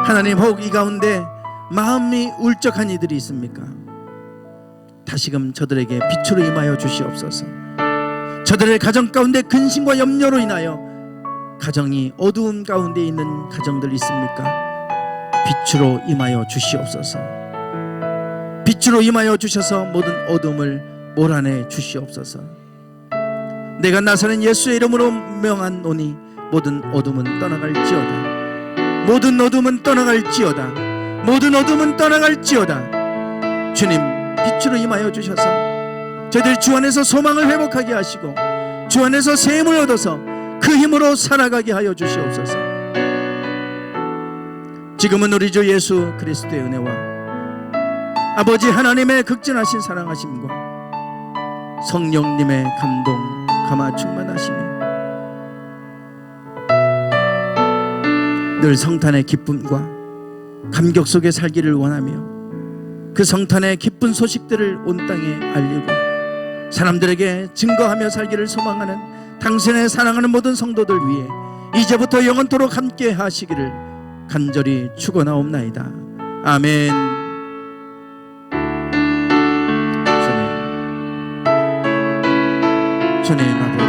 하나님 혹 이 가운데 마음이 울적한 이들이 있습니까? 다시금 저들에게 빛으로 임하여 주시옵소서. 저들의 가정 가운데 근심과 염려로 인하여 가정이 어두운 가운데 있는 가정들 있습니까? 빛으로 임하여 주시옵소서. 빛으로 임하여 주셔서 모든 어둠을 몰아내 주시옵소서. 내가 나사렛 예수의 이름으로 명하노니 모든 어둠은 떠나갈지어다. 모든 어둠은 떠나갈지어다. 모든 어둠은 떠나갈지어다. 주님 빛으로 임하여 주셔서 저희들 주 안에서 소망을 회복하게 하시고 주 안에서 새 힘을 얻어서 그 힘으로 살아가게 하여 주시옵소서. 지금은 우리 주 예수 그리스도의 은혜와 아버지 하나님의 극진하신 사랑하심과 성령님의 감동 감화 충만하심이 늘 성탄의 기쁨과 감격 속에 살기를 원하며 그 성탄의 기쁜 소식들을 온 땅에 알리고 사람들에게 증거하며 살기를 소망하는 당신의 사랑하는 모든 성도들 위해 이제부터 영원토록 함께 하시기를 간절히 축원하옵나이다. 아멘. 주님 아버지